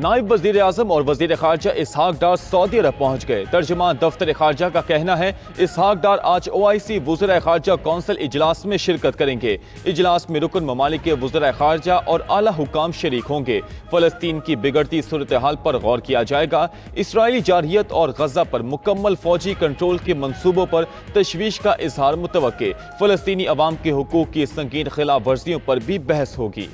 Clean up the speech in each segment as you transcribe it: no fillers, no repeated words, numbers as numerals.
نائب وزیر اعظم اور وزیر خارجہ اسحاق ڈار سعودی عرب پہنچ گئے۔ ترجمان دفتر خارجہ کا کہنا ہے اسحاق ڈار آج OIC وزرائے خارجہ کونسل اجلاس میں شرکت کریں گے۔ اجلاس میں رکن ممالک کے وزرائے خارجہ اور اعلیٰ حکام شریک ہوں گے۔ فلسطین کی بگڑتی صورتحال پر غور کیا جائے گا۔ اسرائیلی جارحیت اور غزہ پر مکمل فوجی کنٹرول کے منصوبوں پر تشویش کا اظہار متوقع۔ فلسطینی عوام کے حقوق کی سنگین خلاف ورزیوں پر بھی بحث ہوگی۔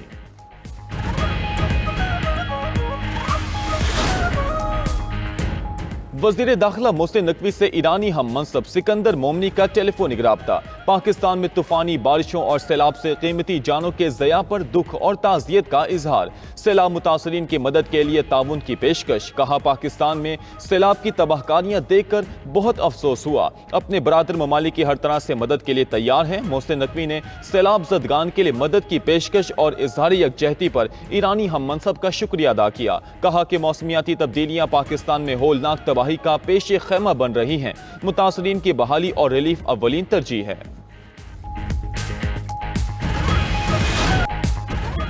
وزیر داخلہ محسن نقوی سے ایرانی ہم منصب سکندر مومنی کا ٹیلی فونک رابطہ۔ پاکستان میں طوفانی بارشوں اور سیلاب سے قیمتی جانوں کے ضیاع پر دکھ اور تعزیت کا اظہار۔ سیلاب متاثرین کی مدد کے لیے تعاون کی پیشکش۔ کہا پاکستان میں سیلاب کی تباہ کاریاں دیکھ کر بہت افسوس ہوا۔ اپنے برادر ممالک کی ہر طرح سے مدد کے لیے تیار ہیں۔ محسن نقوی نے سیلاب زدگان کے لیے مدد کی پیشکش اور اظہار یکجہتی پر ایرانی ہم منصب کا شکریہ ادا کیا۔ کہا کہ موسمیاتی تبدیلیاں پاکستان میں ہولناک تباہی کا پیش خیمہ بن رہی ہیں۔ متاثرین کی بحالی اور ریلیف اولین ترجیح ہے۔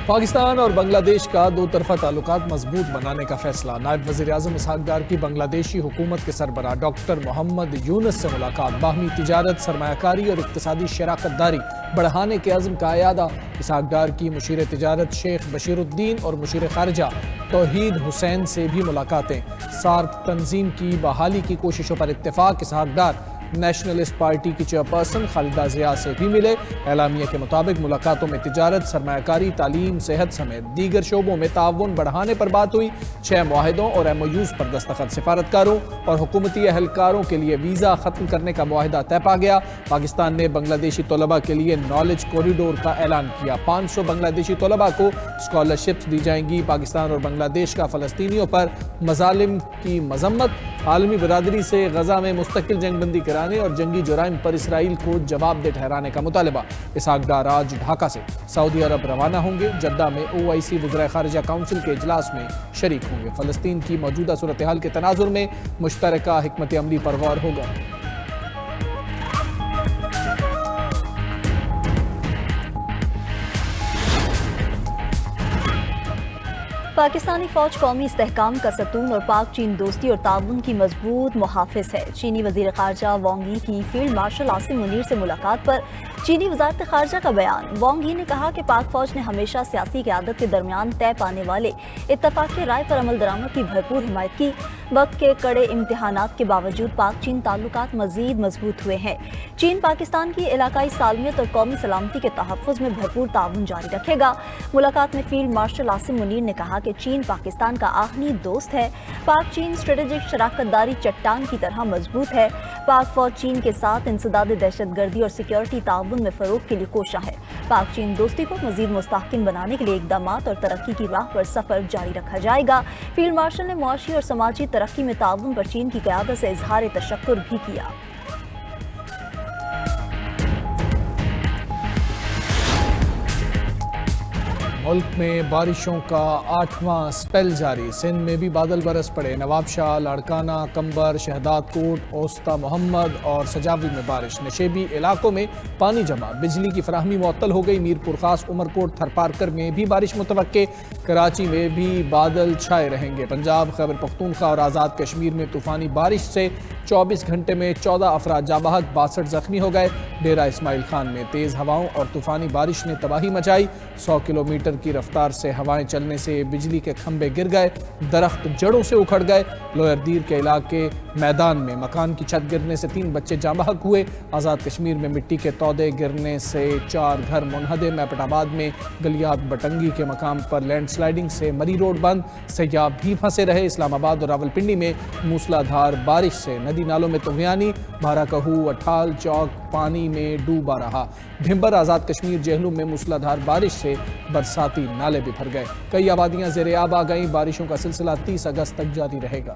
پاکستان اور بنگلہ دیش کا دو طرفہ تعلقات مضبوط بنانے کا فیصلہ۔ نائب وزیر اعظم اسحاق ڈار کی بنگلہ دیشی حکومت کے سربراہ ڈاکٹر محمد یونس سے ملاقات۔ باہمی تجارت، سرمایہ کاری اور اقتصادی شراکت داری بڑھانے کے عزم کا اعادہ۔ اسحاق ڈار کی مشیر تجارت شیخ بشیر الدین اور مشیر خارجہ توحید حسین سے بھی ملاقاتیں۔ سارک تنظیم کی بحالی کی کوششوں پر اتفاق۔ اسحاق ڈار نیشنلسٹ پارٹی کی چیئرپرسن خالدہ ضیاء سے بھی ملے۔ اعلامیہ کے مطابق ملاقاتوں میں تجارت، سرمایہ کاری، تعلیم، صحت سمیت دیگر شعبوں میں تعاون بڑھانے پر بات ہوئی۔ 6 معاہدوں اور MOUs پر دستخط۔ سفارتکاروں اور حکومتی اہلکاروں کے لیے ویزا ختم کرنے کا معاہدہ طے پا گیا۔ پاکستان نے بنگلہ دیشی طلباء کے لیے نالج کوریڈور کا اعلان کیا۔ 500 بنگلہ دیشی طلباء کو اسکالرشپس دی جائیں گی۔ پاکستان اور بنگلہ دیش کا فلسطینیوں پر مظالم کی مذمت۔ عالمی برادری سے غزہ میں مستقل جنگ بندی کرانے اور جنگی جرائم پر اسرائیل کو جواب دہ ٹھہرانے کا مطالبہ۔ اسحاق ڈار آج ڈھاکہ سے سعودی عرب روانہ ہوں گے۔ جدہ میں OIC وزرائے خارجہ کونسل کے اجلاس میں شریک ہوں گے۔ فلسطین کی موجودہ صورتحال کے تناظر میں مشترکہ حکمت عملی پر غور ہوگا۔ پاکستانی فوج قومی استحکام کا ستون اور پاک چین دوستی اور تعاون کی مضبوط محافظ ہے۔ چینی وزیر خارجہ وانگ یی کی فیلڈ مارشل عاصم منیر سے ملاقات پر چینی وزارت خارجہ کا بیان۔ وانگ یی نے کہا کہ پاک فوج نے ہمیشہ سیاسی قیادت کے درمیان طے پانے والے اتفاقی رائے پر عمل درآمد کی بھرپور حمایت کی۔ وقت کے کڑے امتحانات کے باوجود پاک چین تعلقات مزید مضبوط ہوئے ہیں۔ چین پاکستان کی علاقائی سالمیت اور قومی سلامتی کے تحفظ میں بھرپور تعاون جاری رکھے گا۔ ملاقات میں فیلڈ مارشل عاصم منیر نے کہا کہ چین پاکستان کا آہنی دوست ہے۔ پاک چین اسٹریٹجک شراکت داری چٹان کی طرح مضبوط ہے۔ پاک فوج چین کے ساتھ انسداد دہشت گردی اور سیکیورٹی تعاون میں فروغ کے لیے کوشاں ہے۔ پاک چین دوستی کو مزید مستحکم بنانے کے لیے اقدامات اور ترقی کی راہ پر سفر جاری رکھا جائے گا۔ فیلڈ مارشل نے معاشی اور سماجی ترقی میں تعاون پر چین کی قیادت سے اظہار تشکر بھی کیا۔ ملک میں بارشوں کا 8واں اسپیل جاری۔ سندھ میں بھی بادل برس پڑے۔ نواب شاہ، لاڑکانہ، کمبر، شہداد کوٹ، اوسطا محمد اور سجاول میں بارش۔ نشیبی علاقوں میں پانی جمع۔ بجلی کی فراہمی معطل ہو گئی۔ میرپور خاص، عمرکوٹ، تھرپارکر میں بھی بارش متوقع۔ کراچی میں بھی بادل چھائے رہیں گے۔ پنجاب، خیبر پختونخوا اور آزاد کشمیر میں طوفانی بارش سے 24 گھنٹے میں 14 افراد جاں بحق، 62 زخمی ہو گئے۔ ڈیرہ اسماعیل خان میں تیز ہواؤں اور طوفانی بارش نے تباہی مچائی۔ 100 کلومیٹر کی رفتار سے ہوائیں چلنے سے بجلی کے کھمبے گر گئے، درخت جڑوں سے اکھڑ گئے۔ لوئر دیر کے علاقے میدان میں مکان کی چھت گرنے سے 3 بچے جاں بحق ہوئے۔ آزاد کشمیر میں مٹی کے تودے گرنے سے 4 گھر منہدم۔ میپٹ آباد میں گلیات بٹنگی کے مقام پر لینڈ سلائیڈنگ سے مری روڈ بند، سیاح بھی پھنسے رہے۔ اسلام آباد اور راولپنڈی میں موسلا دھار بارش سے ندی نالوں میں طغیانی، بھارا کہو، اٹھال چوک پانی میں ڈوبا رہا۔ بھمبر، آزاد کشمیر، جہلم میں موسلا دھار بارش سے برساتی نالے بھی بھر گئے۔ کئی آبادیاں زیر آب آ گئیں۔ بارشوں کا سلسلہ 30 اگست تک جاری رہے گا۔